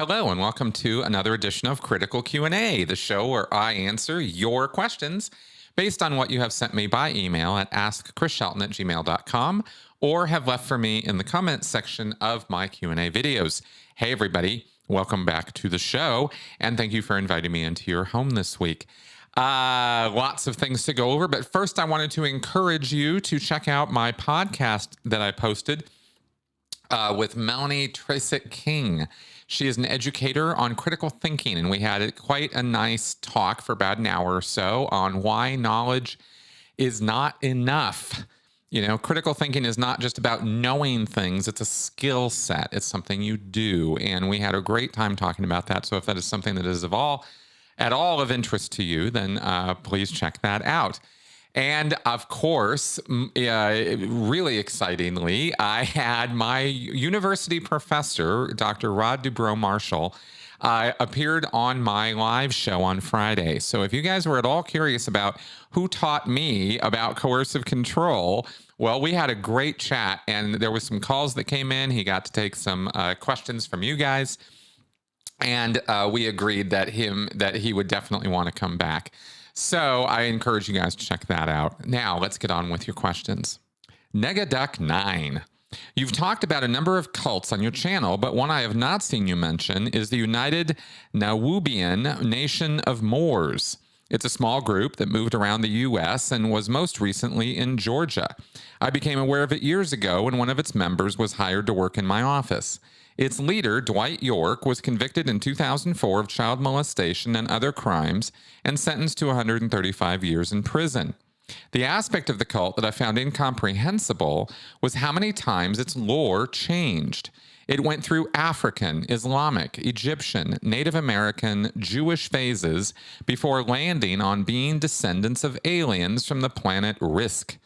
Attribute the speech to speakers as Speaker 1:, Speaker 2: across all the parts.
Speaker 1: Hello, and welcome to another edition of Critical Q&A, the show where I answer your questions based on what you have sent me by email at AskChrisShelton@gmail.com or have left for me in the comments section of my Q&A videos. Hey, everybody. Welcome back to the show, and thank you for inviting me into your home this week. Lots of things to go over, but first I wanted to encourage you to check out my podcast that I posted with Melanie Tresick King. She is an educator on critical thinking, and we had quite a nice talk for about an hour or so on why knowledge is not enough. You know, critical thinking is not just about knowing things. It's a skill set. It's something you do. And we had a great time talking about that. So if that is something that is at all of interest to you, then please check that out. And of course, really excitingly, I had my university professor, Dr. Rod Dubrow-Marshall, appeared on my live show on Friday. So if you guys were at all curious about who taught me about coercive control, well, we had a great chat, and there was some calls that came in. He got to take some questions from you guys, and we agreed that he would definitely want to come back. So I encourage you guys to check that out. Now, let's get on with your questions. Negaduck9. You've talked about a number of cults on your channel, but one I have not seen you mention is the United Nawubian Nation of Moors. It's a small group that moved around the U.S. and was most recently in Georgia. I became aware of it years ago when one of its members was hired to work in my office. Its leader, Dwight York, was convicted in 2004 of child molestation and other crimes and sentenced to 135 years in prison. The aspect of the cult that I found incomprehensible was how many times its lore changed. It went through African, Islamic, Egyptian, Native American, Jewish phases before landing on being descendants of aliens from the planet Risk.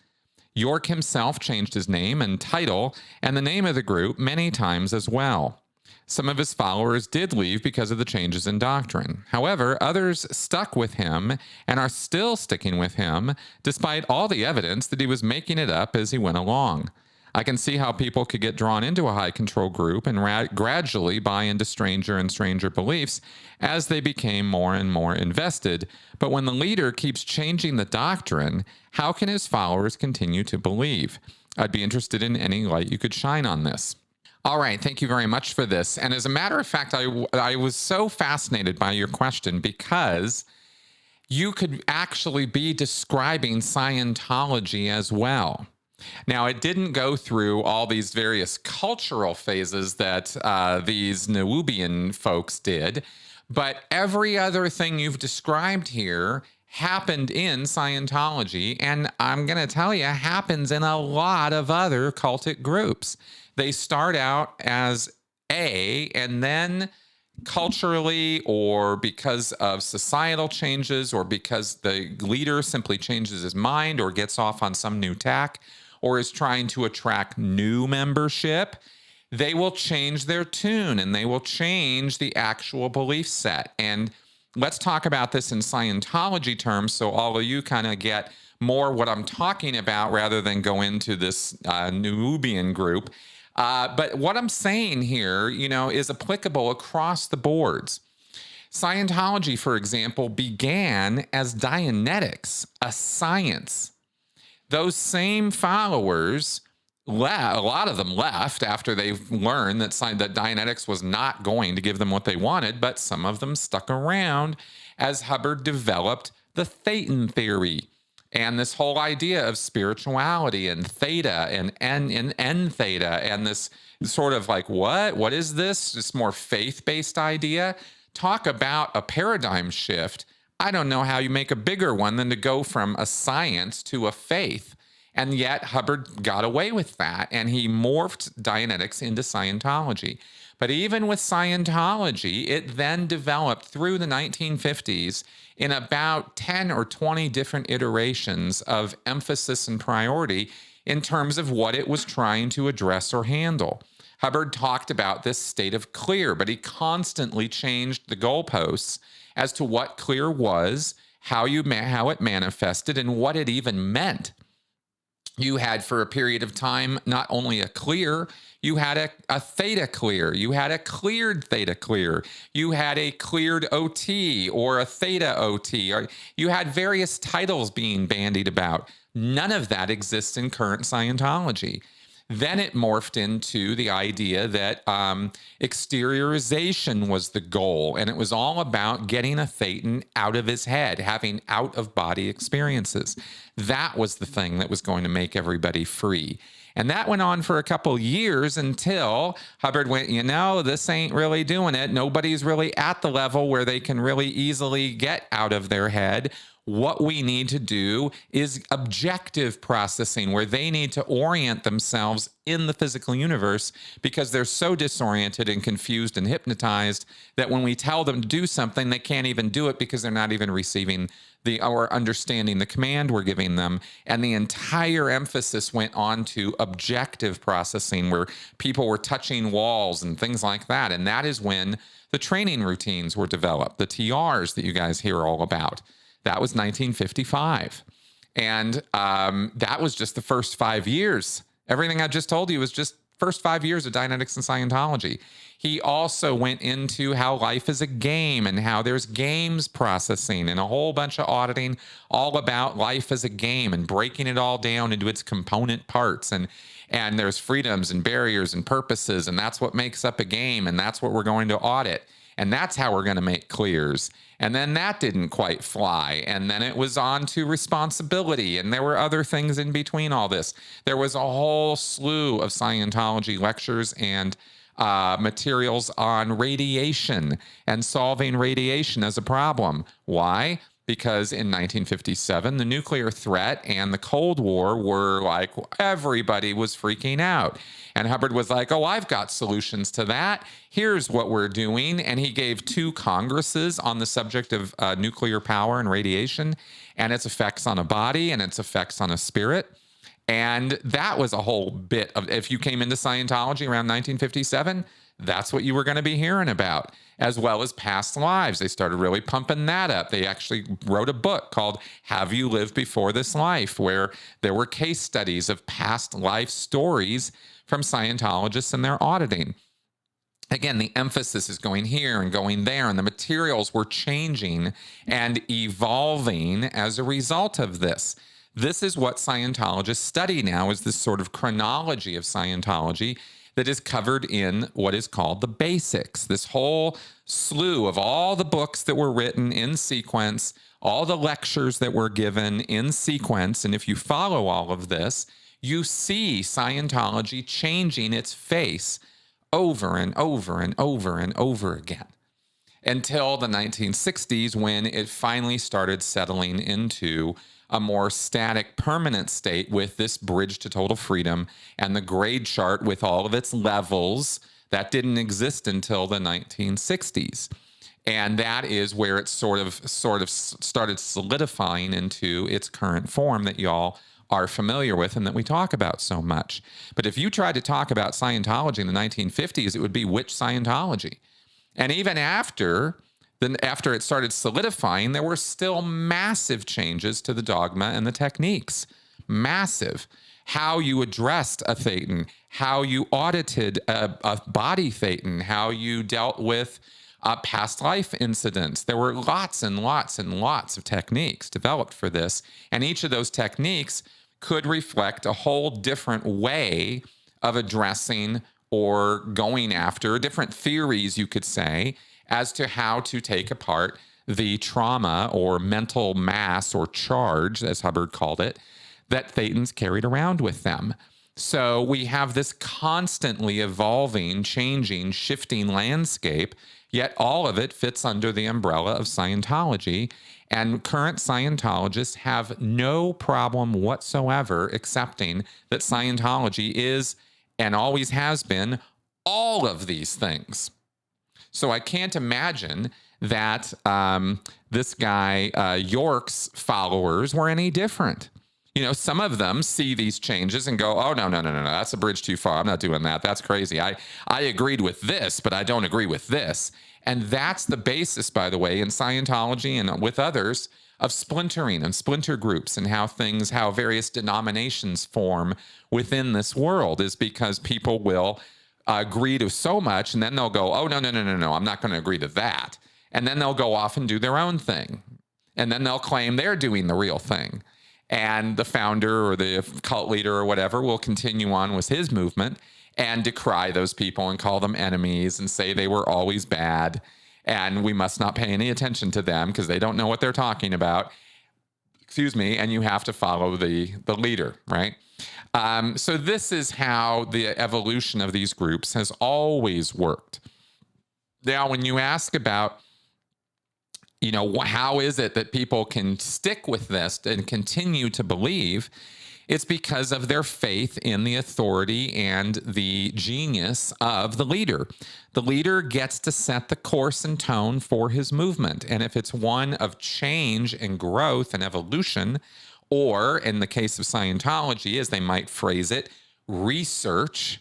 Speaker 1: York himself changed his name and title and the name of the group many times as well. Some of his followers did leave because of the changes in doctrine. However, others stuck with him and are still sticking with him despite all the evidence that he was making it up as he went along. I can see how people could get drawn into a high control group and gradually buy into stranger and stranger beliefs as they became more and more invested. But when the leader keeps changing the doctrine, how can his followers continue to believe? I'd be interested in any light you could shine on this. All right, thank you very much for this. And as a matter of fact, I was so fascinated by your question because you could actually be describing Scientology as well. Now, it didn't go through all these various cultural phases that these Nawubian folks did, but every other thing you've described here happened in Scientology, and I'm going to tell you, happens in a lot of other cultic groups. They start out as and then culturally or because of societal changes or because the leader simply changes his mind or gets off on some new tack, or is trying to attract new membership, they will change their tune and they will change the actual belief set. And let's talk about this in Scientology terms so all of you kind of get more what I'm talking about rather than go into this Nubian group. But what I'm saying here, you know, is applicable across the boards. Scientology, for example, began as Dianetics, a science. Those same followers, a lot of them left after they learned that Dianetics was not going to give them what they wanted, but some of them stuck around as Hubbard developed the Thetan theory and this whole idea of spirituality and theta and N theta and this sort of like, what is this? This more faith-based idea. Talk about a paradigm shift. I don't know how you make a bigger one than to go from a science to a faith. And yet Hubbard got away with that, and he morphed Dianetics into Scientology. But even with Scientology, it then developed through the 1950s in about 10 or 20 different iterations of emphasis and priority in terms of what it was trying to address or handle. Hubbard talked about this state of clear, but he constantly changed the goalposts as to what clear was, how it manifested, and what it even meant. You had, for a period of time, not only a clear, you had a theta clear, you had a cleared theta clear, you had a cleared OT or a theta OT, or you had various titles being bandied about. None of that exists in current Scientology. Then it morphed into the idea that exteriorization was the goal, and it was all about getting a Thetan out of his head, having out-of-body experiences. That was the thing that was going to make everybody free. And that went on for a couple years until Hubbard went, this ain't really doing it. Nobody's really at the level where they can really easily get out of their head. What we need to do is objective processing, where they need to orient themselves in the physical universe because they're so disoriented and confused and hypnotized that when we tell them to do something, they can't even do it because they're not even receiving or understanding the command we're giving them. And the entire emphasis went on to objective processing, where people were touching walls and things like that. And that is when the training routines were developed, the TRs that you guys hear all about. That was 1955. And that was just the first 5 years. Everything I just told you was just first 5 years of Dianetics and Scientology. He also went into how life is a game and how there's games processing and a whole bunch of auditing all about life as a game and breaking it all down into its component parts. And there's freedoms and barriers and purposes, and that's what makes up a game, and that's what we're going to audit. And that's how we're going to make clears. And then that didn't quite fly. And then it was on to responsibility. And there were other things in between all this. There was a whole slew of Scientology lectures and materials on radiation and solving radiation as a problem. Why? Because in 1957, the nuclear threat and the Cold War were like, everybody was freaking out. And Hubbard was like, oh, I've got solutions to that. Here's what we're doing. And he gave 2 congresses on the subject of nuclear power and radiation and its effects on a body and its effects on a spirit. And that was a whole bit of, if you came into Scientology around 1957, that's what you were going to be hearing about, as well as past lives. They started really pumping that up. They actually wrote a book called Have You Lived Before This Life, where there were case studies of past life stories from Scientologists and their auditing. Again, the emphasis is going here and going there, and the materials were changing and evolving as a result of this. This is what Scientologists study now, is this sort of chronology of Scientology that is covered in what is called the basics. This whole slew of all the books that were written in sequence, all the lectures that were given in sequence. And if you follow all of this, you see Scientology changing its face over and over and over and over again until the 1960s, when it finally started settling into a more static, permanent state with this bridge to total freedom and the grade chart with all of its levels. That didn't exist until the 1960s. And that is where it sort of started solidifying into its current form that y'all are familiar with and that we talk about so much. But if you tried to talk about Scientology in the 1950s, it would be which Scientology? And even after it started solidifying, there were still massive changes to the dogma and the techniques. Massive. How you addressed a Thetan, how you audited a body Thetan, how you dealt with past life incidents. There were lots and lots and lots of techniques developed for this. And each of those techniques could reflect a whole different way of addressing or going after different theories, you could say, as to how to take apart the trauma or mental mass or charge, as Hubbard called it, that Thetans carried around with them. So we have this constantly evolving, changing, shifting landscape, yet all of it fits under the umbrella of Scientology. And current Scientologists have no problem whatsoever accepting that Scientology is, and always has been, all of these things. So I can't imagine that this guy York's followers were any different. You know, some of them see these changes and go, oh, no, that's a bridge too far. I'm not doing that. That's crazy. I agreed with this, but I don't agree with this. And that's the basis, by the way, in Scientology and with others of splintering and splinter groups and how various denominations form within this world, is because people will agree to so much, and then they'll go, oh, no, I'm not going to agree to that. And then they'll go off and do their own thing. And then they'll claim they're doing the real thing. And the founder or the cult leader or whatever will continue on with his movement and decry those people and call them enemies and say they were always bad and we must not pay any attention to them because they don't know what they're talking about. Excuse me. And you have to follow the leader, right? So this is how the evolution of these groups has always worked. Now, when you ask about, how is it that people can stick with this and continue to believe? It's because of their faith in the authority and the genius of the leader. The leader gets to set the course and tone for his movement. And if it's one of change and growth and evolution, or in the case of Scientology, as they might phrase it, research,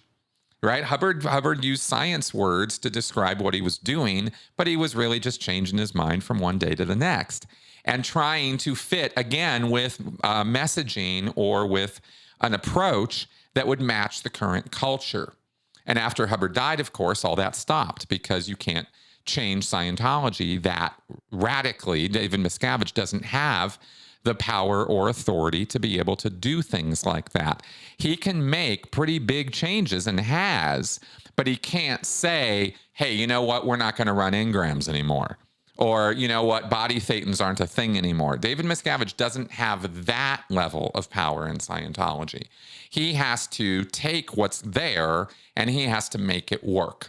Speaker 1: right? Hubbard used science words to describe what he was doing, but he was really just changing his mind from one day to the next and trying to fit, again, with messaging or with an approach that would match the current culture. And after Hubbard died, of course, all that stopped because you can't change Scientology that radically. David Miscavige doesn't have the power or authority to be able to do things like that. He can make pretty big changes and has, but he can't say, hey, you know what? We're not going to run engrams anymore. Or, you know what? Body Thetans aren't a thing anymore. David Miscavige doesn't have that level of power in Scientology. He has to take what's there and he has to make it work.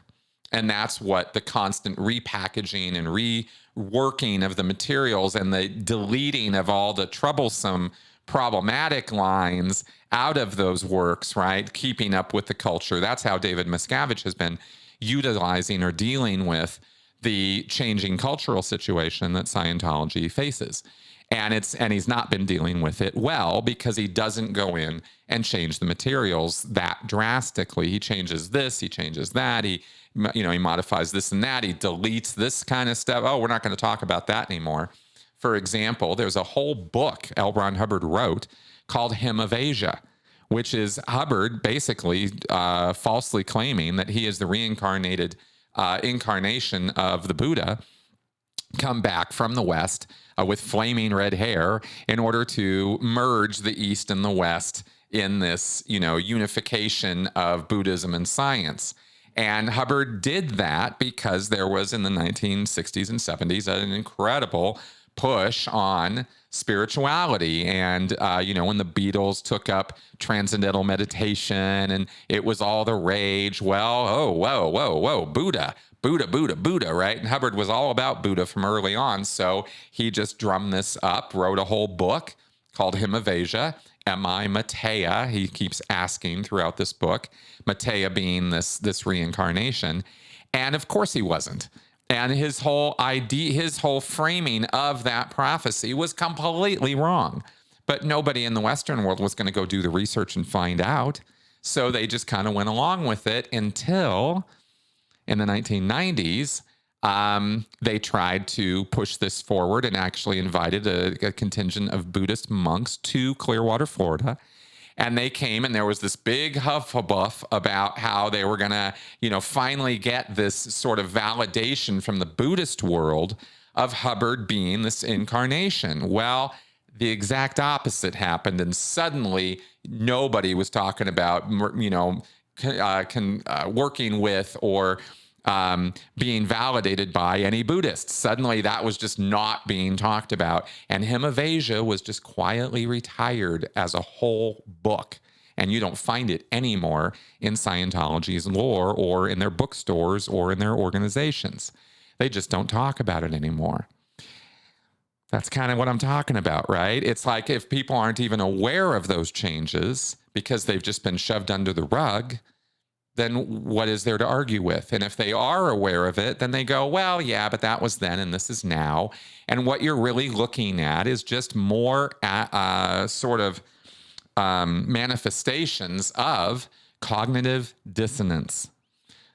Speaker 1: And that's what the constant repackaging and reworking of the materials and the deleting of all the troublesome, problematic lines out of those works, right? Keeping up with the culture. That's how David Miscavige has been utilizing or dealing with the changing cultural situation that Scientology faces. And he's not been dealing with it well because he doesn't go in and change the materials that drastically. He changes this, he changes that, he modifies this and that, he deletes this kind of stuff. Oh, we're not going to talk about that anymore. For example, there's a whole book L. Ron Hubbard wrote called Hymn of Asia, which is Hubbard basically falsely claiming that he is the reincarnated incarnation of the Buddha, come back from the West with flaming red hair in order to merge the East and the West in this, unification of Buddhism and science. And Hubbard did that because there was in the 1960s and 70s an incredible push on spirituality. And, when the Beatles took up transcendental meditation and it was all the rage, well, whoa, Buddha, right? And Hubbard was all about Buddha from early on. So he just drummed this up, wrote a whole book called Hymn of Asia. Am I Matea? He keeps asking throughout this book, Matea being this reincarnation. And of course he wasn't. And his whole idea, his whole framing of that prophecy was completely wrong. But nobody in the Western world was going to go do the research and find out. So they just kind of went along with it until in the 1990s, they tried to push this forward and actually invited a contingent of Buddhist monks to Clearwater, Florida. And they came and there was this big hufflepuff about how they were going to, finally get this sort of validation from the Buddhist world of Hubbard being this incarnation. Well, the exact opposite happened. And suddenly nobody was talking about, working with or being validated by any Buddhists. Suddenly that was just not being talked about. And Hymn of Asia was just quietly retired as a whole book. And you don't find it anymore in Scientology's lore or in their bookstores or in their organizations. They just don't talk about it anymore. That's kind of what I'm talking about, right? It's like if people aren't even aware of those changes because they've just been shoved under the rug, then what is there to argue with? And if they are aware of it, then they go, well, yeah, but that was then and this is now. And what you're really looking at is just more manifestations of cognitive dissonance,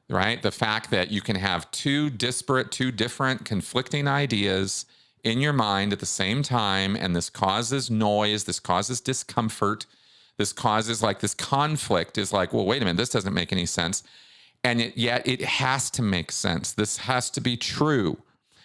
Speaker 1: right? The fact that you can have two different conflicting ideas in your mind at the same time, and this causes noise, this causes discomfort, this causes like this conflict is like, well, wait a minute, this doesn't make any sense. And yet it has to make sense. This has to be true.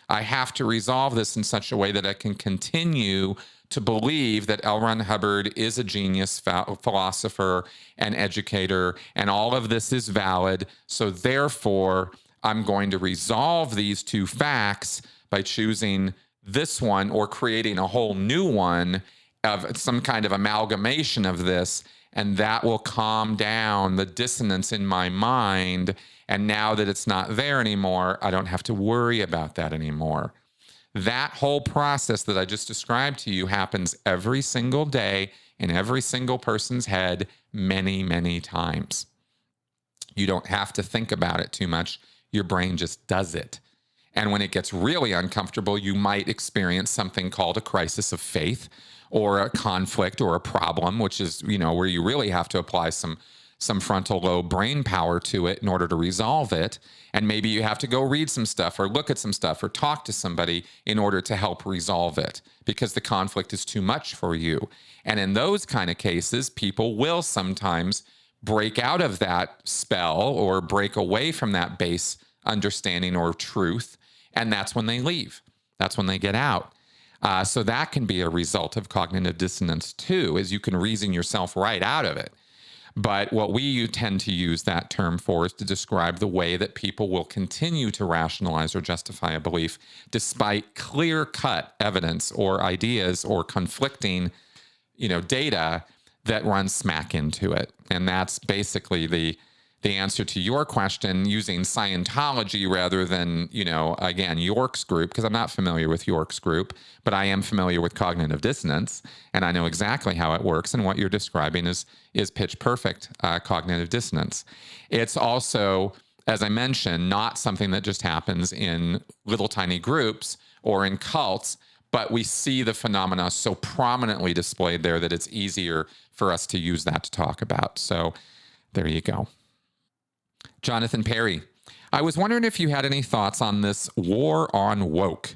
Speaker 1: I have to resolve this in such a way that I can continue to believe that L. Ron Hubbard is a genius philosopher and educator, and all of this is valid. So therefore, I'm going to resolve these two facts by choosing this one or creating a whole new one of some kind of amalgamation of this, and that will calm down the dissonance in my mind. And now that it's not there anymore, I don't have to worry about that anymore. That whole process that I just described to you happens every single day in every single person's head many, many times. You don't have to think about it too much. Your brain just does it. And when it gets really uncomfortable, you might experience something called a crisis of faith or a conflict or a problem, which is, where you really have to apply some frontal lobe brain power to it in order to resolve it. And maybe you have to go read some stuff or look at some stuff or talk to somebody in order to help resolve it because the conflict is too much for you. And in those kind of cases, people will sometimes break out of that spell or break away from that base understanding or truth. And that's when they leave. That's when they get out. So that can be a result of cognitive dissonance too, is you can reason yourself right out of it. But what we tend to use that term for is to describe the way that people will continue to rationalize or justify a belief despite clear-cut evidence or ideas or conflicting, data that runs smack into it. And that's basically the answer to your question using Scientology rather than, again, York's group, because I'm not familiar with York's group, but I am familiar with cognitive dissonance, and I know exactly how it works, and what you're describing is pitch perfect cognitive dissonance. It's also, as I mentioned, not something that just happens in little tiny groups or in cults, but we see the phenomena so prominently displayed there that it's easier for us to use that to talk about. So there you go. Jonathan Perry, I was wondering if you had any thoughts on this war on woke.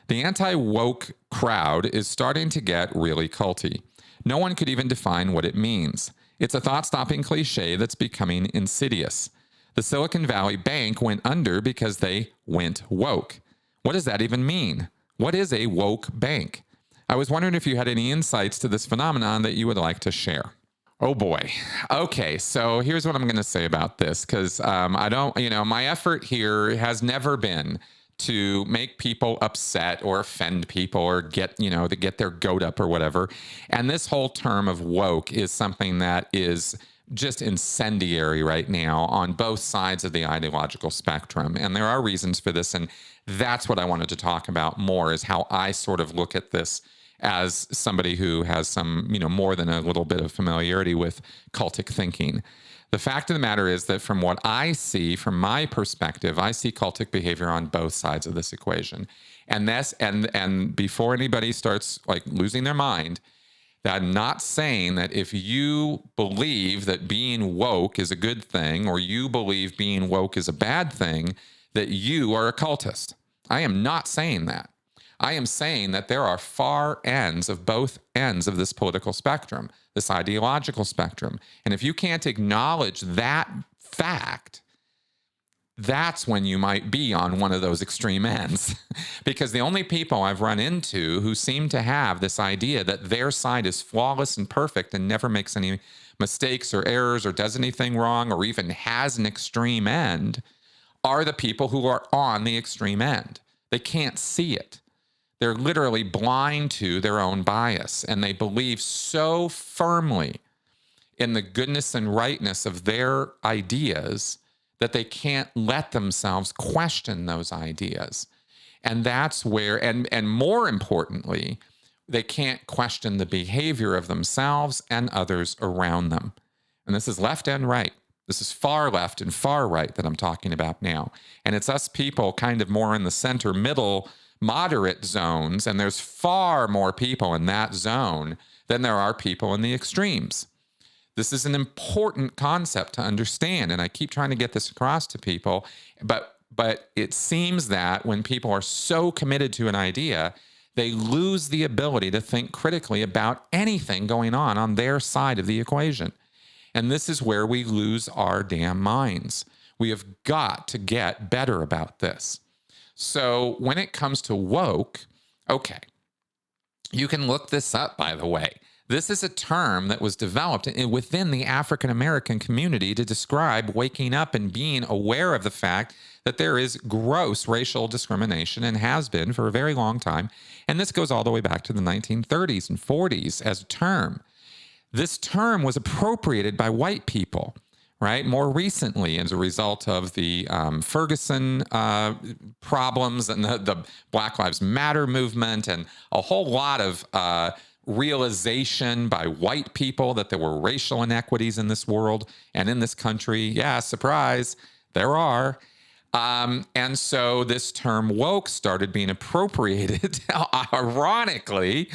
Speaker 1: The anti-woke crowd is starting to get really culty. No one could even define what it means. It's a thought-stopping cliche that's becoming insidious. The Silicon Valley Bank went under because they went woke. What does that even mean? What is a woke bank? I was wondering if you had any insights to this phenomenon that you would like to share. Oh boy. Okay, so here's what I'm going to say about this, because I don't, my effort here has never been to make people upset or offend people or get, to get their goat up or whatever. And this whole term of woke is something that is just incendiary right now on both sides of the ideological spectrum. And there are reasons for this. And that's what I wanted to talk about more, is how I sort of look at this as somebody who has some, more than a little bit of familiarity with cultic thinking. The fact of the matter is that from what I see, from my perspective, I see cultic behavior on both sides of this equation. And and before anybody starts like losing their mind, that I'm not saying that if you believe that being woke is a good thing, or you believe being woke is a bad thing, that you are a cultist. I am not saying that. I am saying that there are far ends of both ends of this political spectrum, this ideological spectrum. And if you can't acknowledge that fact, that's when you might be on one of those extreme ends. Because the only people I've run into who seem to have this idea that their side is flawless and perfect and never makes any mistakes or errors or does anything wrong or even has an extreme end are the people who are on the extreme end. They can't see it. They're literally blind to their own bias, and they believe so firmly in the goodness and rightness of their ideas that they can't let themselves question those ideas. And that's where, and more importantly, they can't question the behavior of themselves and others around them. And this is left and right. This is far left and far right that I'm talking about now. And it's us people kind of more in the center, middle, moderate zones. And there's far more people in that zone than there are people in the extremes. This is an important concept to understand. And I keep trying to get this across to people. But it seems that when people are so committed to an idea, They lose the ability to think critically about anything going on their side of the equation. And this is where we lose our damn minds. We have got to get better about this. So when it comes to woke, okay, you can look this up, by the way. This is a term that was developed within the African American community to describe waking up and being aware of the fact that there is gross racial discrimination and has been for a very long time. And this goes all the way back to the 1930s and 40s as a term. This term was appropriated by white people, right? More recently, as a result of the Ferguson problems and the Black Lives Matter movement and a whole lot of realization by white people that there were racial inequities in this world and in this country. Yeah, surprise, there are. And so this term woke started being appropriated, ironically,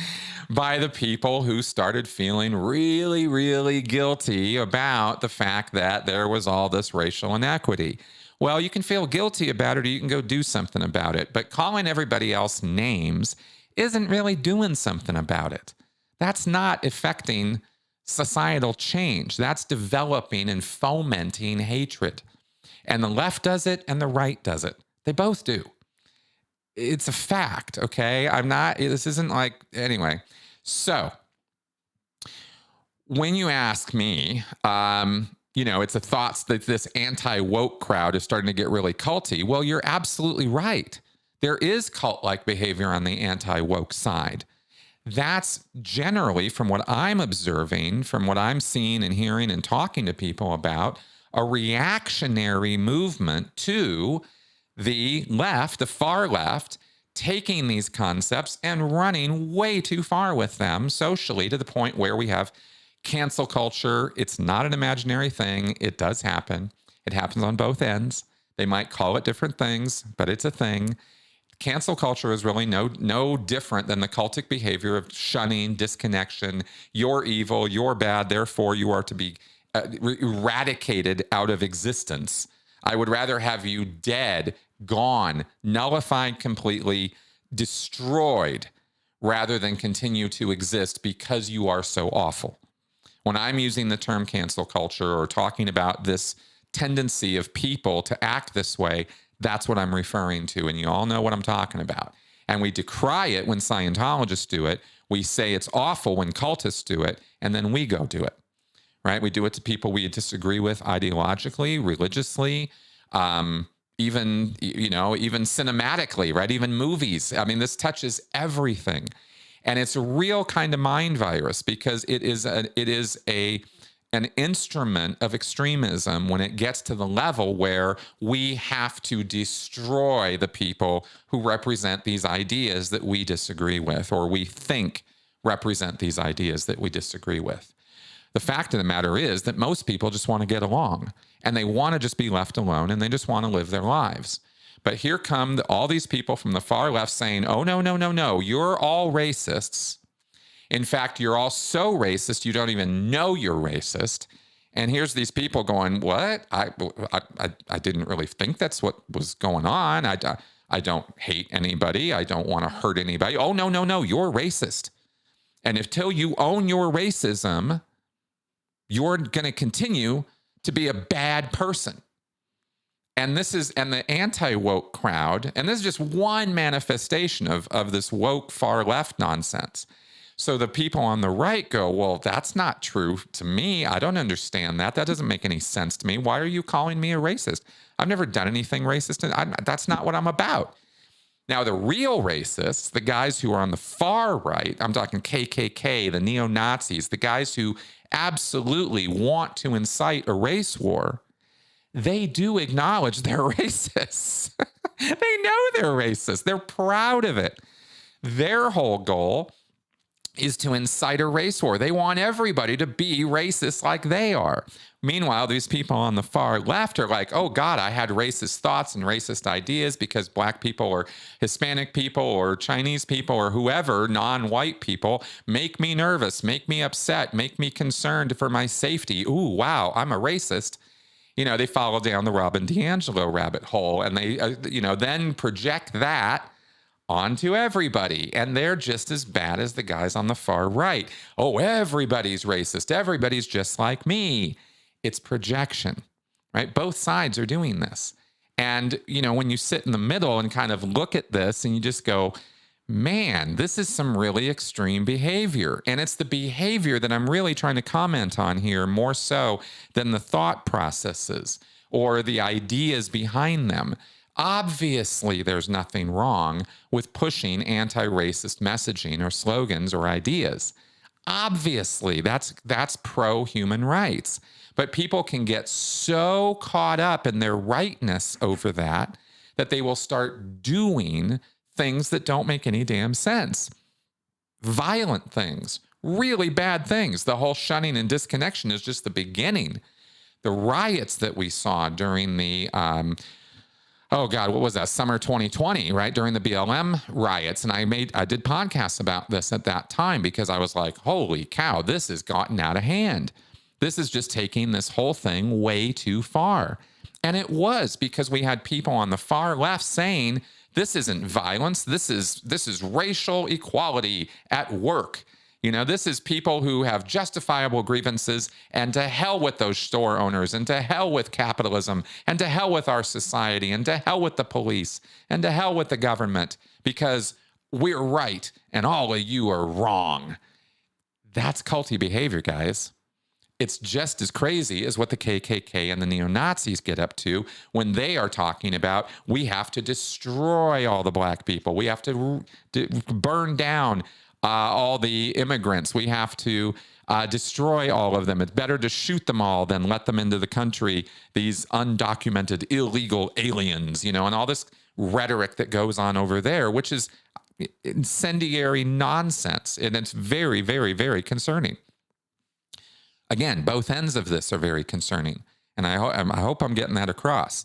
Speaker 1: by the people who started feeling really, really guilty about the fact that there was all this racial inequity. Well, you can feel guilty about it or you can go do something about it, but calling everybody else names isn't really doing something about it. That's not affecting societal change. That's developing and fomenting hatred. And the left does it and the right does it. They both do. It's a fact, okay? This isn't like, anyway. So when you ask me, it's the thoughts that this anti-woke crowd is starting to get really culty. Well, you're absolutely right. There is cult-like behavior on the anti-woke side. That's generally, from what I'm observing, from what I'm seeing and hearing and talking to people about, a reactionary movement to the left, the far left, taking these concepts and running way too far with them socially to the point where we have cancel culture. It's not an imaginary thing. It does happen. It happens on both ends. They might call it different things, but it's a thing. Cancel culture is really no different than the cultic behavior of shunning, disconnection. You're evil, you're bad, therefore you are to be eradicated out of existence. I would rather have you dead, gone, nullified completely, destroyed, rather than continue to exist because you are so awful. When I'm using the term cancel culture or talking about this tendency of people to act this way, that's what I'm referring to, and you all know what I'm talking about. And we decry it when Scientologists do it. We say it's awful when cultists do it, and then we go do it, right? We do it to people we disagree with ideologically, religiously, even cinematically, right? Even movies. I mean, this touches everything. And it's a real kind of mind virus because it is an instrument of extremism when it gets to the level where we have to destroy the people who represent these ideas that we disagree with, or we think represent these ideas that we disagree with. The fact of the matter is that most people just want to get along and they want to just be left alone and they just want to live their lives. But here come all these people from the far left saying, oh, no, you're all racists. In fact, you're all so racist, you don't even know you're racist. And here's these people going, what? I didn't really think that's what was going on. I don't hate anybody. I don't want to hurt anybody. Oh, no, you're racist. And until you own your racism, you're going to continue to be a bad person. And the anti-woke crowd, and this is just one manifestation of this woke far left nonsense. So the people on the right go, well, that's not true to me. I don't understand that. That doesn't make any sense to me. Why are you calling me a racist? I've never done anything racist. That's not what I'm about. Now, the real racists, the guys who are on the far right, I'm talking KKK, the neo-Nazis, the guys who absolutely want to incite a race war, they do acknowledge they're racists. They know they're racist. They're proud of it. Their whole goal is to incite a race war. They want everybody to be racist like they are. Meanwhile, these people on the far left are like, oh God, I had racist thoughts and racist ideas because black people or Hispanic people or Chinese people or whoever, non-white people, make me nervous, make me upset, make me concerned for my safety. Ooh, wow, I'm a racist. They follow down the Robin DiAngelo rabbit hole and they, then project that on to everybody. And they're just as bad as the guys on the far right. Oh, everybody's racist. Everybody's just like me. It's projection, right? Both sides are doing this. And, you know, when you sit in the middle and kind of look at this and you just go, man, this is some really extreme behavior. And it's the behavior that I'm really trying to comment on here more so than the thought processes or the ideas behind them. Obviously, there's nothing wrong with pushing anti-racist messaging or slogans or ideas. Obviously, that's pro-human rights. But people can get so caught up in their rightness over that they will start doing things that don't make any damn sense. Violent things, really bad things. The whole shunning and disconnection is just the beginning. The riots that we saw during the, oh God, what was that? Summer 2020, right? During the BLM riots. And I did podcasts about this at that time because I was like, holy cow, this has gotten out of hand. This is just taking this whole thing way too far. And it was, because we had people on the far left saying, this isn't violence. This is racial equality at work. You know, this is people who have justifiable grievances, and to hell with those store owners, and to hell with capitalism, and to hell with our society, and to hell with the police, and to hell with the government, because we're right and all of you are wrong. That's culty behavior, guys. It's just as crazy as what the KKK and the neo-Nazis get up to when they are talking about, we have to destroy all the black people. We have to burn down all the immigrants. We have to destroy all of them. It's better to shoot them all than let them into the country, these undocumented illegal aliens, you know, and all this rhetoric that goes on over there, which is incendiary nonsense. And it's very, very, very concerning. Again, both ends of this are very concerning, and I hope I'm getting that across.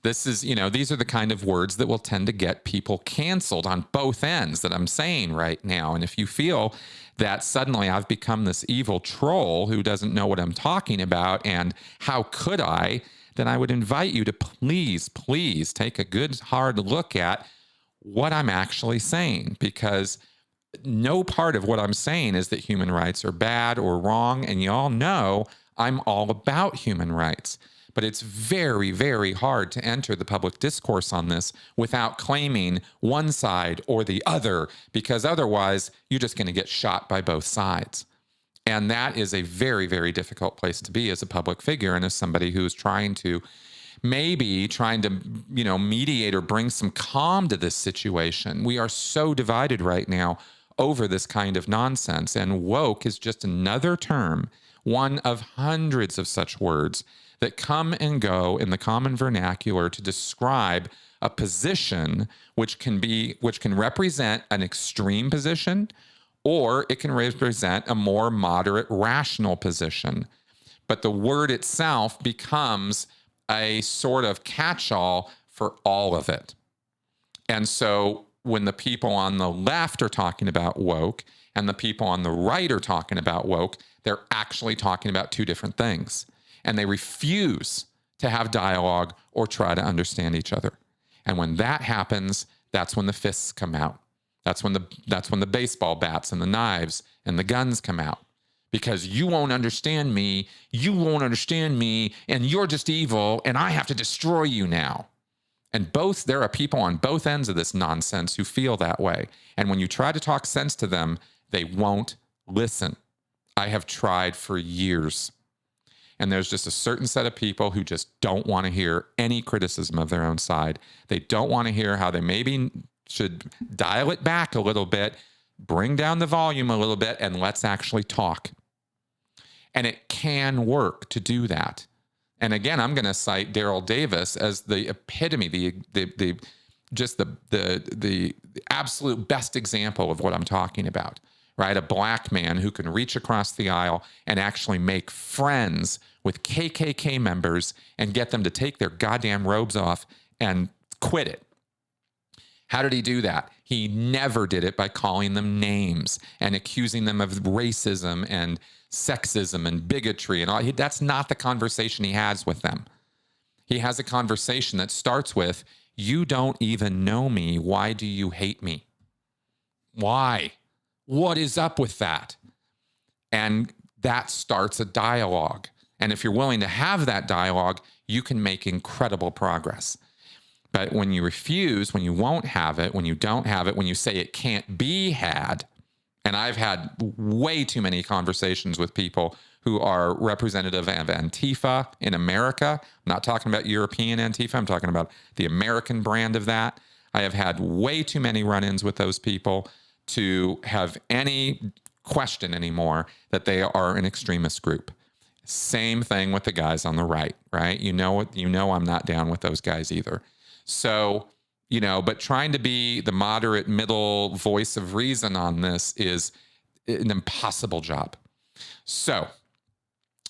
Speaker 1: This is, you know, these are the kind of words that will tend to get people canceled on both ends that I'm saying right now. And if you feel that suddenly I've become this evil troll who doesn't know what I'm talking about and how could I, then I would invite you to please, please take a good hard look at what I'm actually saying, because no part of what I'm saying is that human rights are bad or wrong. And you all know I'm all about human rights. But it's very, very hard to enter the public discourse on this without claiming one side or the other, because otherwise you're just going to get shot by both sides. And that is a very, very difficult place to be as a public figure and as somebody who's trying to you know, mediate or bring some calm to this situation. We are so divided right now over this kind of nonsense. And woke is just another term, one of hundreds of such words that come and go in the common vernacular to describe a position which can represent an extreme position, or it can represent a more moderate, rational position. But the word itself becomes a sort of catch-all for all of it. And so when the people on the left are talking about woke and the people on the right are talking about woke, they're actually talking about two different things. And they refuse to have dialogue or try to understand each other. And when that happens, that's when the fists come out. That's when the baseball bats and the knives and the guns come out. Because you won't understand me, and you're just evil, and I have to destroy you now. And there are people on both ends of this nonsense who feel that way. And when you try to talk sense to them, they won't listen. I have tried for years. And there's just a certain set of people who just don't want to hear any criticism of their own side. They don't want to hear how they maybe should dial it back a little bit, bring down the volume a little bit, and let's actually talk. And it can work to do that. And again, I'm going to cite Daryl Davis as the epitome, the absolute best example of what I'm talking about, right? A black man who can reach across the aisle and actually make friends with KKK members and get them to take their goddamn robes off and quit it. How did he do that? He never did it by calling them names and accusing them of racism and sexism and bigotry and all. That's not the conversation he has with them. He has a conversation that starts with, You don't even know me. Why do you hate me? Why? What is up with that? And that starts a dialogue. And if you're willing to have that dialogue, you can make incredible progress. But when you refuse, when you won't have it, when you don't have it, when you say it can't be had, and I've had way too many conversations with people who are representative of Antifa in America. I'm not talking about European Antifa. I'm talking about the American brand of that. I have had way too many run-ins with those people to have any question anymore that they are an extremist group. Same thing with the guys on the right, right? You know I'm not down with those guys either. So, but trying to be the moderate middle voice of reason on this is an impossible job. So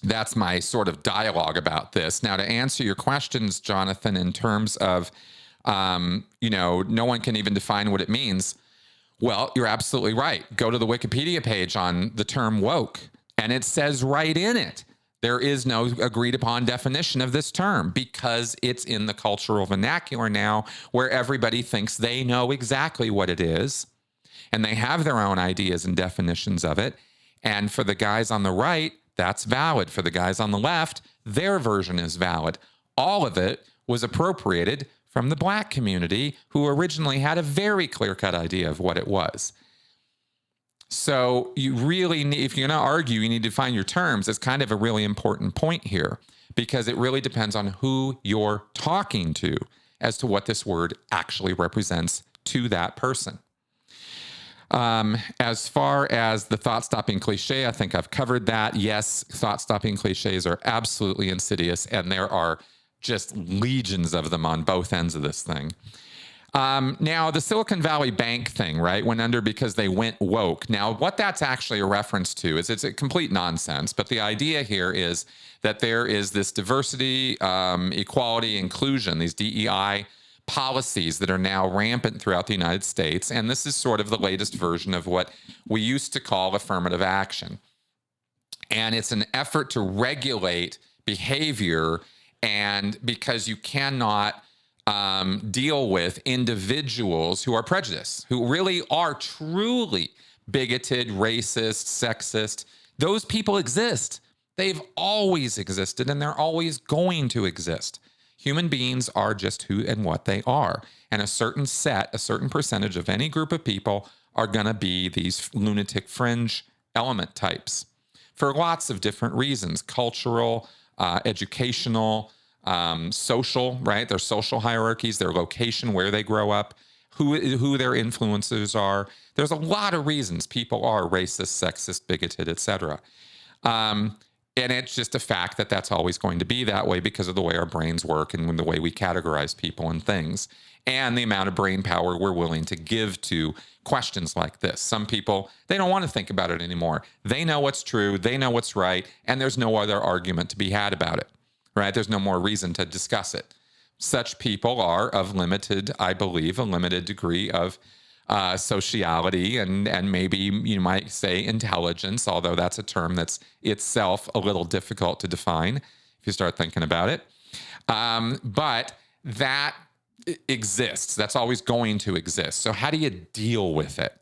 Speaker 1: that's my sort of dialogue about this. Now, to answer your questions, Jonathan, in terms of, no one can even define what it means. Well, you're absolutely right. Go to the Wikipedia page on the term woke, and it says right in it, there is no agreed upon definition of this term because it's in the cultural vernacular now where everybody thinks they know exactly what it is, and they have their own ideas and definitions of it. And for the guys on the right, that's valid. For the guys on the left, their version is valid. All of it was appropriated from the black community, who originally had a very clear-cut idea of what it was. So you really need, if you're going to argue, you need to find your terms. It's kind of a really important point here because it really depends on who you're talking to as to what this word actually represents to that person. As far as the thought-stopping cliche, I think I've covered that. Yes, thought-stopping cliches are absolutely insidious, and there are just legions of them on both ends of this thing. Now, the Silicon Valley Bank thing, right, went under because they went woke. Now, what that's actually a reference to is it's a complete nonsense, but the idea here is that there is this diversity, equality, inclusion, these DEI policies that are now rampant throughout the United States, and this is sort of the latest version of what we used to call affirmative action. And it's an effort to regulate behavior, and because you cannot deal with individuals who are prejudiced, who really are truly bigoted, racist, sexist. Those people exist. They've always existed, and they're always going to exist. Human beings are just who and what they are. And a certain percentage of any group of people are going to be these lunatic fringe element types for lots of different reasons: cultural, educational, social, right? Their social hierarchies, their location, where they grow up, who their influences are. There's a lot of reasons people are racist, sexist, bigoted, etc. And it's just a fact that that's always going to be that way because of the way our brains work and the way we categorize people and things, and the amount of brain power we're willing to give to questions like this. Some people, they don't want to think about it anymore. They know what's true, they know what's right, and there's no other argument to be had about it. Right? There's no more reason to discuss it. Such people are of limited, I believe, a limited degree of sociality and maybe you might say intelligence, although that's a term that's itself a little difficult to define if you start thinking about it. But that exists. That's always going to exist. So how do you deal with it?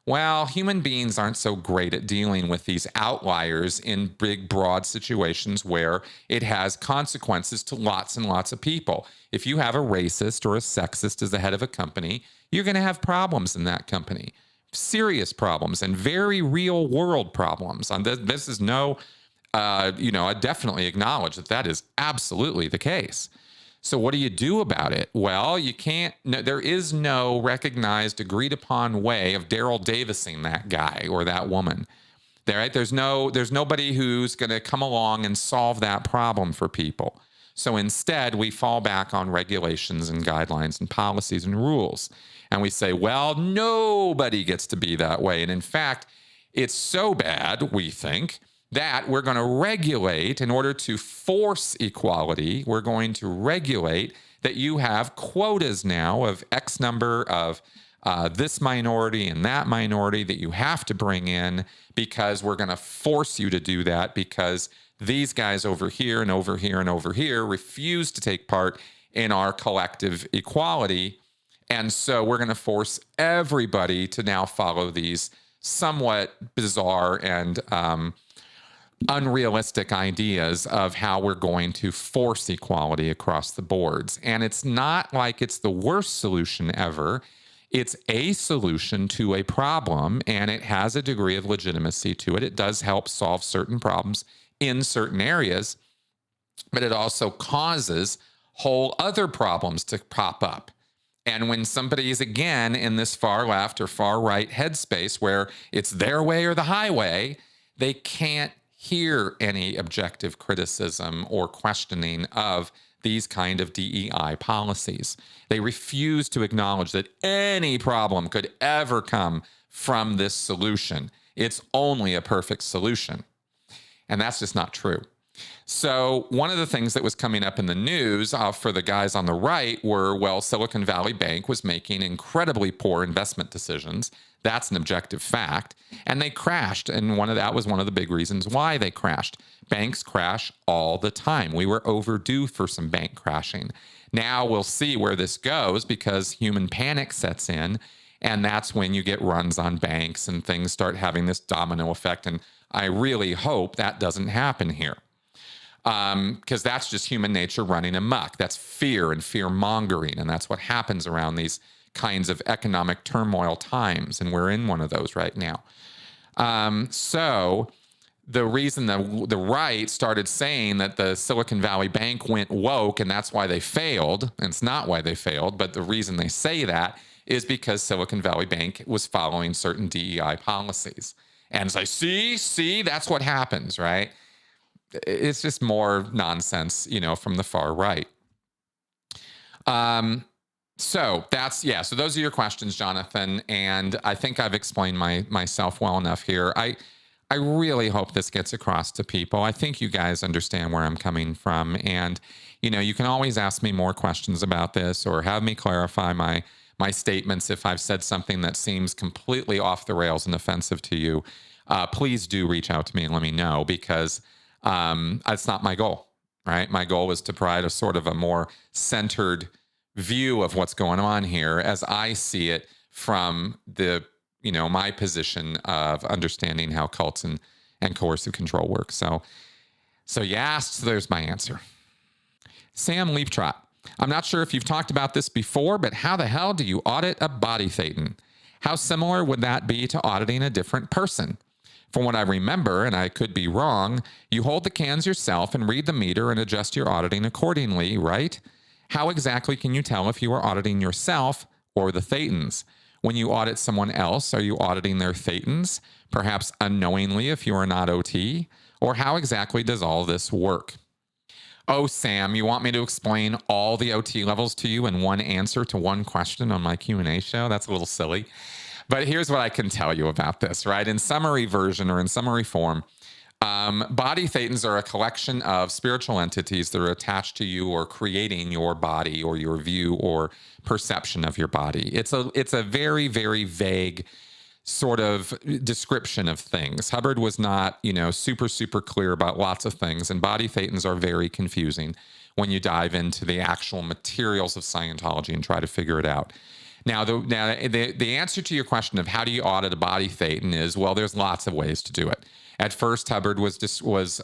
Speaker 1: Well, human beings aren't so great at dealing with these outliers in big, broad situations where it has consequences to lots and lots of people. If you have a racist or a sexist as the head of a company, you're going to have problems in that company, serious problems and very real world problems. And this is I definitely acknowledge that is absolutely the case. So what do you do about it? Well, you can't, there is no recognized, agreed upon way of Daryl Davising that guy or that woman. Right? There's nobody who's going to come along and solve that problem for people. So instead, we fall back on regulations and guidelines and policies and rules. And we say, well, nobody gets to be that way. And in fact, it's so bad, we think, that we're going to regulate in order to force equality. We're going to regulate that you have quotas now of X number of this minority and that minority that you have to bring in because we're going to force you to do that because these guys over here and over here and over here refuse to take part in our collective equality. And so we're going to force everybody to now follow these somewhat bizarre and unrealistic ideas of how we're going to force equality across the boards. And it's not like it's the worst solution ever. It's a solution to a problem, and it has a degree of legitimacy to it. It does help solve certain problems in certain areas, but it also causes whole other problems to pop up. And when somebody is, again, in this far left or far right headspace where it's their way or the highway, they can't hear any objective criticism or questioning of these kind of DEI policies. They refuse to acknowledge that any problem could ever come from this solution. It's only a perfect solution. And that's just not true. So one of the things that was coming up in the news for the guys on the right were, well, Silicon Valley Bank was making incredibly poor investment decisions. That's an objective fact. And they crashed. And that was one of the big reasons why they crashed. Banks crash all the time. We were overdue for some bank crashing. Now we'll see where this goes because human panic sets in. And that's when you get runs on banks and things start having this domino effect. And I really hope that doesn't happen here. Because that's just human nature running amok. That's fear and fear mongering. And that's what happens around these kinds of economic turmoil times. And we're in one of those right now. So the reason the right started saying that the Silicon Valley Bank went woke and that's why they failed, and it's not why they failed, but the reason they say that is because Silicon Valley Bank was following certain DEI policies. And it's like, see, that's what happens, right? It's just more nonsense, from the far right. So those are your questions, Jonathan. And I think I've explained myself well enough here. I really hope this gets across to people. I think you guys understand where I'm coming from. And, you can always ask me more questions about this or have me clarify my statements if I've said something that seems completely off the rails and offensive to you. Please do reach out to me and let me know, because that's not my goal, right? My goal is to provide a sort of a more centered view of what's going on here as I see it from my position of understanding how cults and coercive control work. So you asked, so there's my answer. Sam Leaptrot. I'm not sure if you've talked about this before, but how the hell do you audit a body Thetan? How similar would that be to auditing a different person? From what I remember, and I could be wrong, you hold the cans yourself and read the meter and adjust your auditing accordingly, right? How exactly can you tell if you are auditing yourself or the Thetans? When you audit someone else, are you auditing their Thetans? Perhaps unknowingly if you are not OT? Or how exactly does all this work? Oh, Sam, you want me to explain all the OT levels to you in one answer to one question on my Q&A show? That's a little silly. But here's what I can tell you about this, right? In summary version or in summary form, body Thetans are a collection of spiritual entities that are attached to you or creating your body or your view or perception of your body. It's a very, very vague sort of description of things. Hubbard was not, super, super clear about lots of things, and body Thetans are very confusing when you dive into the actual materials of Scientology and try to figure it out. Now, the answer to your question of how do you audit a body Thetan is, well, there's lots of ways to do it. At first, Hubbard was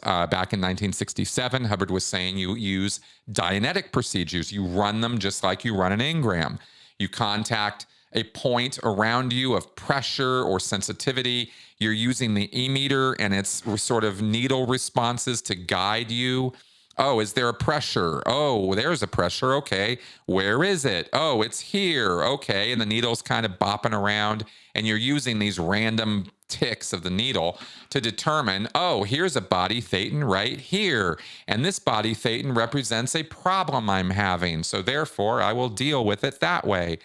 Speaker 1: back in 1967, Hubbard was saying you use Dianetic procedures. You run them just like you run an engram. You contact a point around you of pressure or sensitivity. You're using the e-meter and its sort of needle responses to guide you. Oh, is there a pressure? Oh, there's a pressure. Okay. Where is it? Oh, it's here. Okay. And the needle's kind of bopping around, and you're using these random ticks of the needle to determine, oh, here's a body Thetan right here. And this body Thetan represents a problem I'm having. So therefore, I will deal with it that way.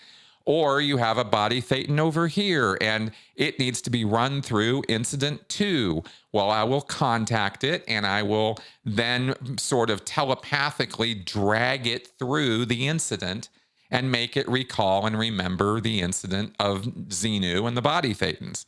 Speaker 1: Or you have a body Thetan over here, and it needs to be run through incident 2. Well, I will contact it, and I will then sort of telepathically drag it through the incident and make it recall and remember the incident of Xenu and the body Thetans.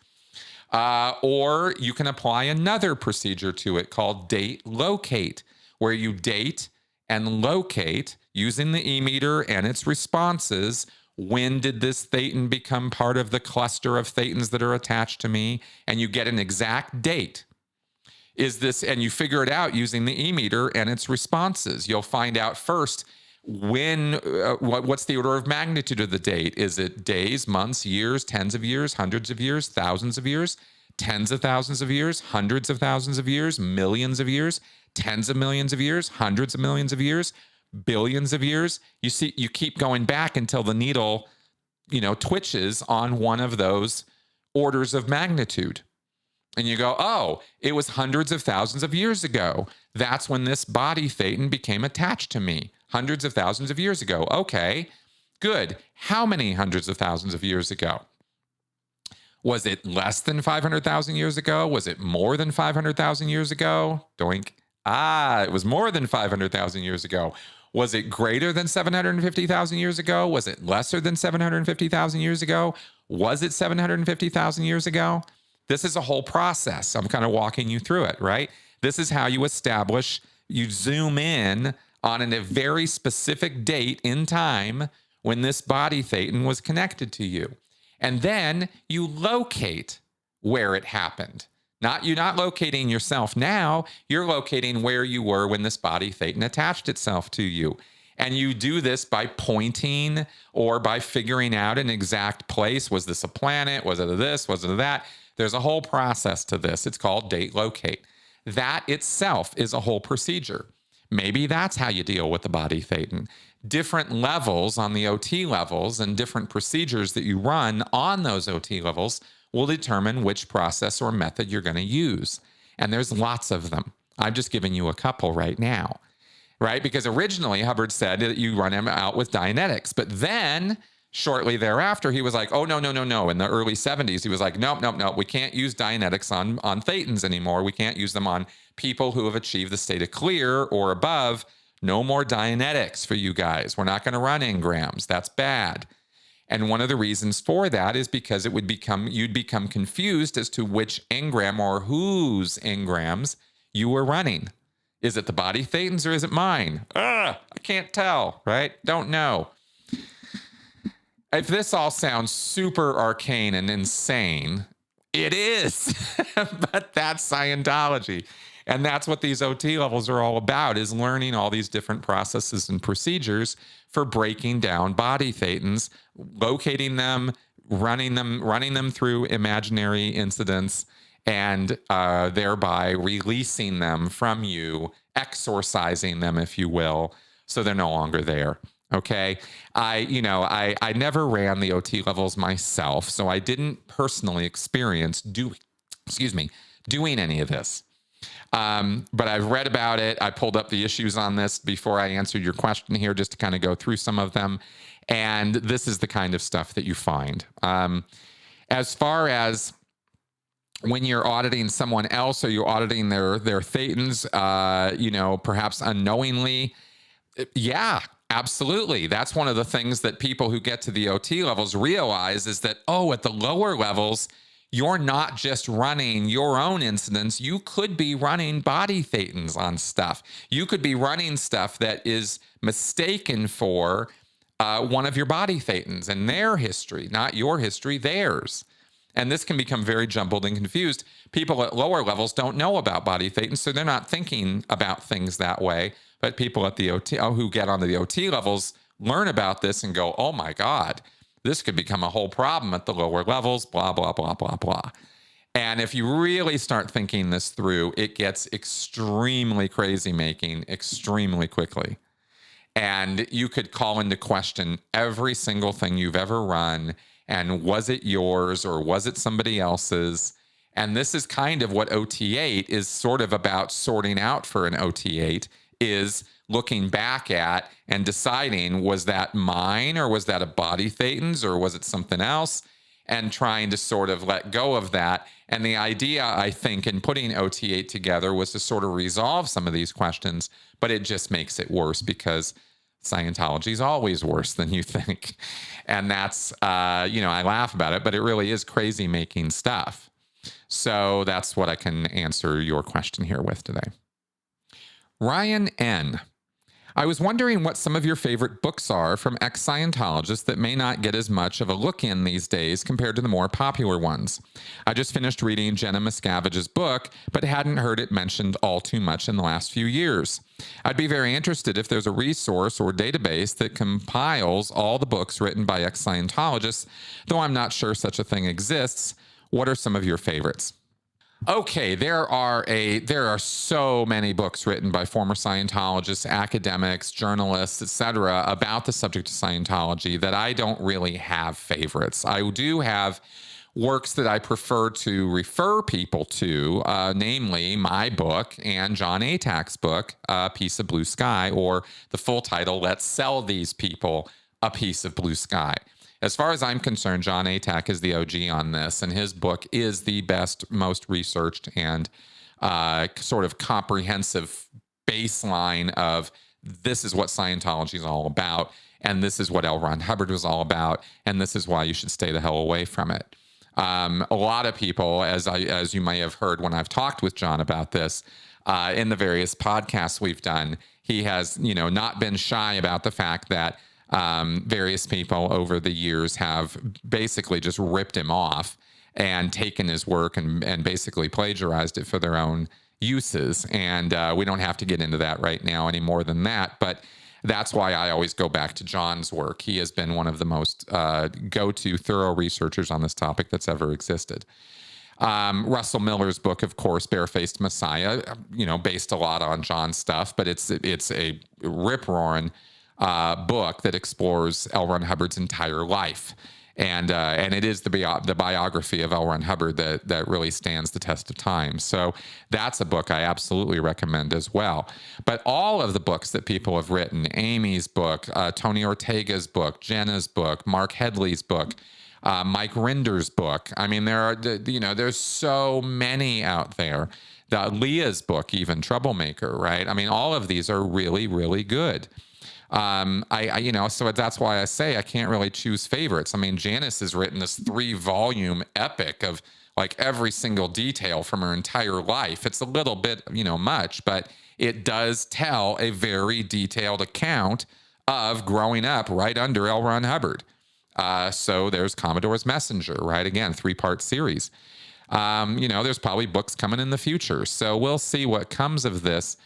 Speaker 1: Or you can apply another procedure to it called date locate, where you date and locate, using the e-meter and its responses, when did this Thetan become part of the cluster of Thetans that are attached to me? And you get an exact date. Is this, and you figure it out using the e-meter and its responses. You'll find out first when, what's the order of magnitude of the date? Is it days, months, years, tens of years, hundreds of years, thousands of years, tens of thousands of years, hundreds of thousands of years, millions of years, tens of millions of years, hundreds of millions of years, billions of years? You see, you keep going back until the needle, twitches on one of those orders of magnitude. And you go, oh, it was hundreds of thousands of years ago. That's when this body Thetan became attached to me. Hundreds of thousands of years ago. Okay, good. How many hundreds of thousands of years ago? Was it less than 500,000 years ago? Was it more than 500,000 years ago? Doink. It was more than 500,000 years ago. Was it greater than 750,000 years ago? Was it lesser than 750,000 years ago? Was it 750,000 years ago? This is a whole process. I'm kind of walking you through it, right? This is how you establish, you zoom in on a very specific date in time when this body Thetan was connected to you. And then you locate where it happened. You're not locating yourself now, you're locating where you were when this body Thetan attached itself to you. And you do this by pointing or by figuring out an exact place. Was this a planet? Was it this? Was it that? There's a whole process to this. It's called date locate. That itself is a whole procedure. Maybe that's how you deal with the body Thetan. Different levels on the OT levels and different procedures that you run on those OT levels will determine which process or method you're going to use. And there's lots of them. I'm just giving you a couple right now, right? Because originally Hubbard said that you run him out with Dianetics, but then shortly thereafter, he was like, oh, no. In the early 70s, he was like, nope. We can't use Dianetics on Thetans anymore. We can't use them on people who have achieved the state of clear or above. No more Dianetics for you guys. We're not going to run engrams. That's bad. And one of the reasons for that is because you'd become confused as to which engram or whose engrams you were running. Is it the body Thetans or is it mine? I can't tell, right? Don't know. If this all sounds super arcane and insane, it is, but that's Scientology. And that's what these OT levels are all about, is learning all these different processes and procedures for breaking down body Thetans, locating them, running them through imaginary incidents, and thereby releasing them from you, exorcising them, if you will, so they're no longer there. Okay. I never ran the OT levels myself, so I didn't personally experience doing any of this. But I've read about it. I pulled up the issues on this before I answered your question here, just to kind of go through some of them. And this is the kind of stuff that you find. As far as when you're auditing someone else or you're auditing their Thetans, perhaps unknowingly, yeah, absolutely. That's one of the things that people who get to the OT levels realize, is that, at the lower levels, you're not just running your own incidents. You could be running body Thetans on stuff. You could be running stuff that is mistaken for one of your body Thetans and their history, not your history, theirs. And this can become very jumbled and confused. People at lower levels don't know about body Thetans, so they're not thinking about things that way. But people at the OT, who get onto the OT levels, learn about this and go, oh my God, this could become a whole problem at the lower levels, blah, blah, blah, blah, blah. And if you really start thinking this through, it gets extremely crazy making extremely quickly. And you could call into question every single thing you've ever run. And was it yours or was it somebody else's? And this is kind of what OT8 is sort of about sorting out for an OT8, is looking back at and deciding, was that mine or was that a body Thetans or was it something else? And trying to sort of let go of that. And the idea, I think, in putting OT8 together was to sort of resolve some of these questions, but it just makes it worse because Scientology is always worse than you think. And that's, I laugh about it, but it really is crazy making stuff. So that's what I can answer your question here with today. Ryan N. I was wondering what some of your favorite books are from ex-Scientologists that may not get as much of a look in these days compared to the more popular ones. I just finished reading Jenna Miscavige's book, but hadn't heard it mentioned all too much in the last few years. I'd be very interested if there's a resource or database that compiles all the books written by ex-Scientologists, though I'm not sure such a thing exists. What are some of your favorites? Okay, there are so many books written by former Scientologists, academics, journalists, etc., about the subject of Scientology that I don't really have favorites. I do have works that I prefer to refer people to, namely my book and John Attak's book, A Piece of Blue Sky, or the full title, Let's Sell These People a Piece of Blue Sky. As far as I'm concerned, John Attak is the OG on this, and his book is the best, most researched, and sort of comprehensive baseline of this is what Scientology is all about, and this is what L. Ron Hubbard was all about, and this is why you should stay the hell away from it. A lot of people, as you may have heard when I've talked with John about this, in the various podcasts we've done, he has, not been shy about the fact that various people over the years have basically just ripped him off and taken his work and basically plagiarized it for their own uses. And we don't have to get into that right now any more than that. But that's why I always go back to John's work. He has been one of the most go-to thorough researchers on this topic that's ever existed. Russell Miller's book, of course, Barefaced Messiah, based a lot on John's stuff, but it's a rip-roaring book that explores L. Ron Hubbard's entire life. And it is the biography of L. Ron Hubbard that really stands the test of time. So that's a book I absolutely recommend as well. But all of the books that people have written, Amy's book, Tony Ortega's book, Jenna's book, Mark Headley's book, Mike Rinder's book. I mean, there's so many out there. Leah's book, even Troublemaker, right? I mean, all of these are really, really good. So that's why I say I can't really choose favorites. I mean, Janice has written this 3-volume epic of like every single detail from her entire life. It's a little bit, much, but it does tell a very detailed account of growing up right under L. Ron Hubbard. So there's Commodore's Messenger, right? Again, 3-part series. There's probably books coming in the future. So we'll see what comes of this.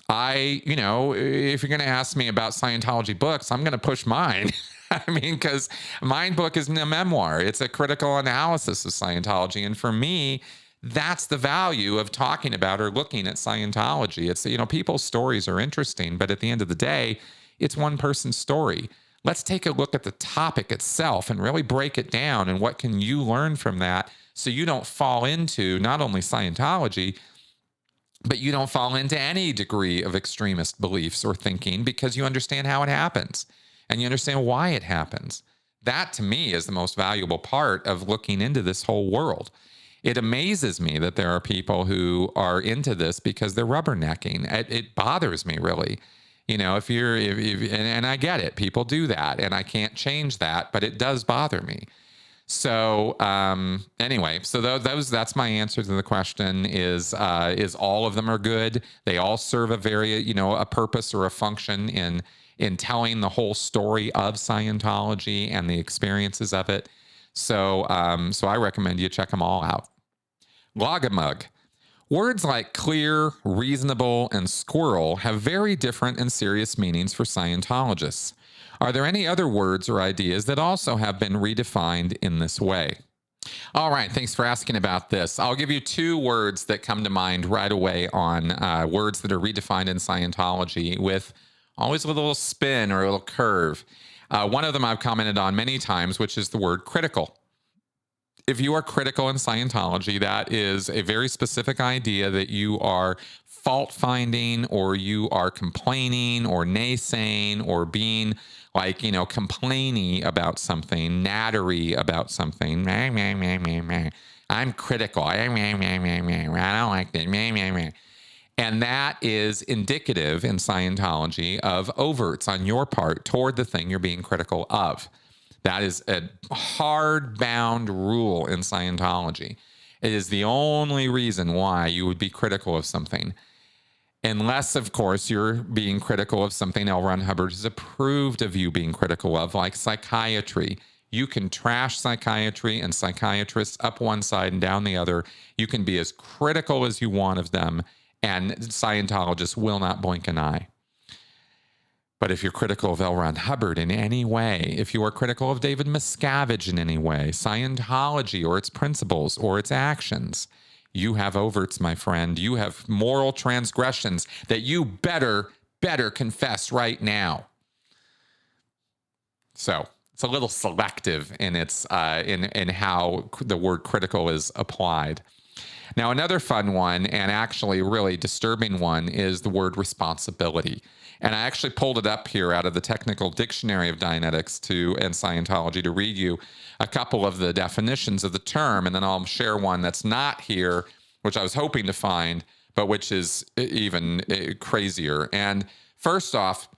Speaker 1: If you're going to ask me about Scientology books, I'm going to push mine. I mean, because my book isn't a memoir. It's a critical analysis of Scientology. And for me, that's the value of talking about or looking at Scientology. It's, people's stories are interesting, but at the end of the day, it's one person's story. Let's take a look at the topic itself and really break it down. And what can you learn from that so you don't fall into not only Scientology, but you don't fall into any degree of extremist beliefs or thinking, because you understand how it happens and you understand why it happens. That, to me, is the most valuable part of looking into this whole world. It amazes me that there are people who are into this because they're rubbernecking. It bothers me, really. And I get it. People do that, and I can't change that, but it does bother me. So anyway, so that's my answer to the question is all of them are good. They all serve a purpose or a function in telling the whole story of Scientology and the experiences of it. So I recommend you check them all out. Logamug. Words like clear, reasonable, and squirrel have very different and serious meanings for Scientologists. Are there any other words or ideas that also have been redefined in this way? All right, thanks for asking about this. I'll give you 2 words that come to mind right away on words that are redefined in Scientology with always a little spin or a little curve. One of them I've commented on many times, which is the word critical. If you are critical in Scientology, that is a very specific idea that you are fault finding, or you are complaining or naysaying or being complainy about something, nattery about something. I'm critical. I don't like this. And that is indicative in Scientology of overts on your part toward the thing you're being critical of. That is a hard-bound rule in Scientology. It is the only reason why you would be critical of something. Unless, of course, you're being critical of something L. Ron Hubbard has approved of you being critical of, like psychiatry. You can trash psychiatry and psychiatrists up one side and down the other. You can be as critical as you want of them, and Scientologists will not blink an eye. But if you're critical of L. Ron Hubbard in any way, if you are critical of David Miscavige in any way, Scientology or its principles or its actions, you have overts, my friend. You have moral transgressions that you better confess right now. So it's a little selective in its in how the word critical is applied. Now, another fun one, and actually really disturbing one, is the word responsibility. And I actually pulled it up here out of the Technical Dictionary of Dianetics and Scientology to read you a couple of the definitions of the term, and then I'll share one that's not here, which I was hoping to find, but which is even crazier. And first off,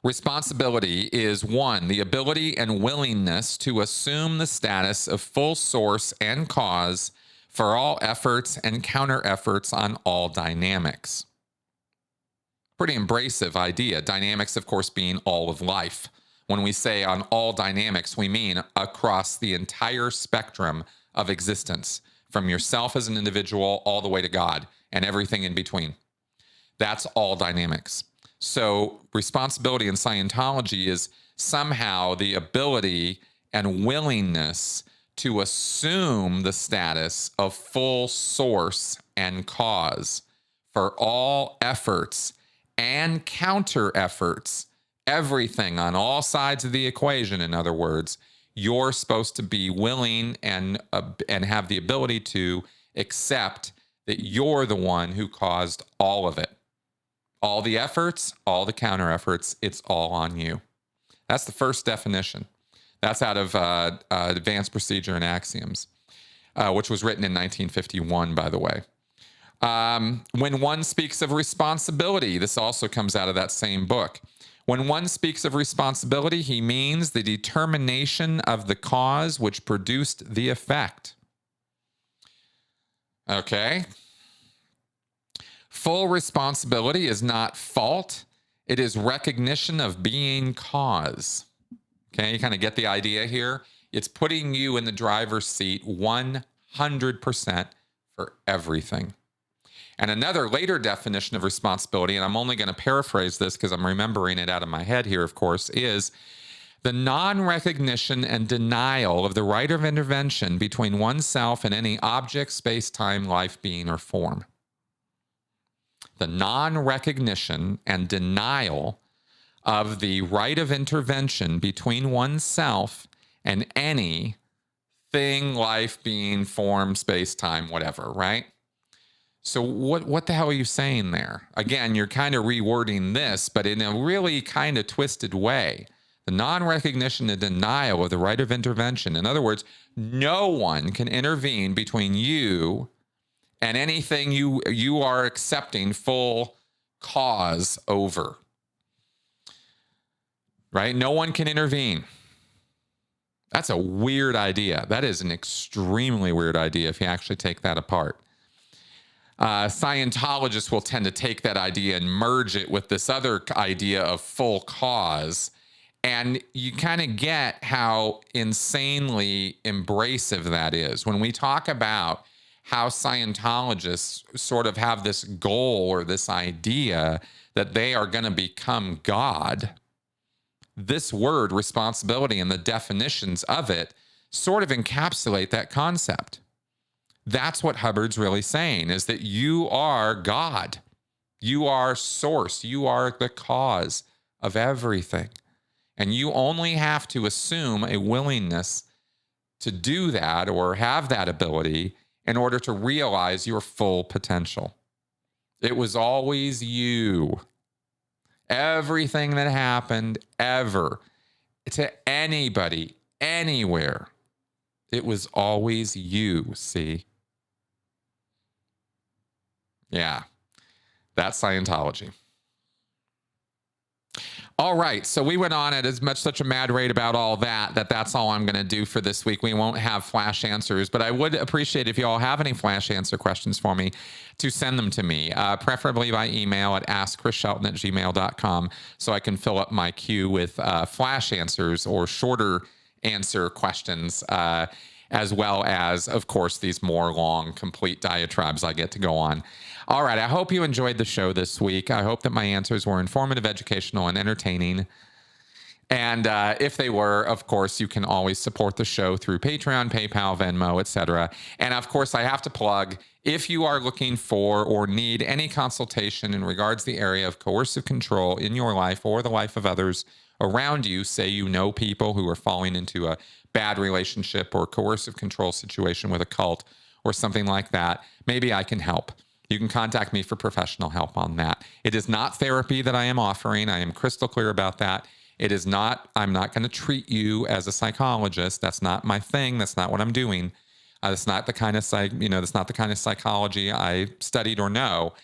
Speaker 1: responsibility is 1, the ability and willingness to assume the status of full source and cause for all efforts and counter efforts on all dynamics. Pretty embracive idea. Dynamics, of course, being all of life. When we say on all dynamics, we mean across the entire spectrum of existence, from yourself as an individual all the way to God and everything in between. That's all dynamics. So responsibility in Scientology is somehow the ability and willingness to assume the status of full source and cause for all efforts and counter efforts, everything on all sides of the equation. In other words, you're supposed to be willing and have the ability to accept that you're the one who caused all of it. All the efforts, all the counter efforts, it's all on you. That's the first definition. That's out of Advanced Procedure and Axioms, which was written in 1951, by the way. When one speaks of responsibility, this also comes out of that same book. When one speaks of responsibility, he means the determination of the cause which produced the effect. Okay. Full responsibility is not fault. It is recognition of being cause. Okay, you kind of get the idea here. It's putting you in the driver's seat 100% for everything. And another later definition of responsibility, and I'm only going to paraphrase this because I'm remembering it out of my head here, of course, is the non-recognition and denial of the right of intervention between oneself and any object, space, time, life, being, or form. The non-recognition and denial of the right of intervention between oneself and any thing, life, being, form, space, time, whatever, right? So what the hell are you saying there? Again, you're kind of rewording this, but in a really kind of twisted way. The non-recognition and denial of the right of intervention. In other words, no one can intervene between you and anything you are accepting full cause over. Right? No one can intervene. That's a weird idea. That is an extremely weird idea if you actually take that apart. Scientologists will tend to take that idea and merge it with this other idea of full cause. And you kind of get how insanely embracive that is. When we talk about how Scientologists sort of have this goal or this idea that they are going to become God, this word responsibility and the definitions of it sort of encapsulate that concept. That's what Hubbard's really saying, is that you are God. You are source. You are the cause of everything. And you only have to assume a willingness to do that or have that ability in order to realize your full potential. It was always you. Everything that happened ever to anybody, anywhere, it was always you, see? Yeah, that's Scientology. All right. So we went on at such a mad rate about all that's all I'm going to do for this week. We won't have flash answers, but I would appreciate if you all have any flash answer questions for me to send them to me, preferably by email at AskChrisShelton@gmail.com, so I can fill up my queue with flash answers or shorter answer questions, as well as, of course, these more long, complete diatribes I get to go on. All right. I hope you enjoyed the show this week. I hope that my answers were informative, educational, and entertaining. And if they were, of course, you can always support the show through Patreon, PayPal, Venmo, etc. And of course, I have to plug, if you are looking for or need any consultation in regards to the area of coercive control in your life or the life of others around you, say you know people who are falling into a bad relationship or coercive control situation with a cult or something like that, maybe I can help. You can contact me for professional help on that. It is not therapy that I am offering. I am crystal clear about that. It is not, I'm not going to treat you as a psychologist. That's not my thing. That's not what I'm doing. That's not the kind of that's not the kind of psychology I studied or know,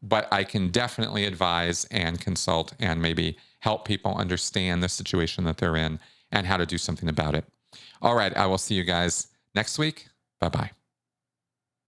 Speaker 1: but I can definitely advise and consult and maybe help people understand the situation that they're in and how to do something about it. All right. I will see you guys next week. Bye-bye.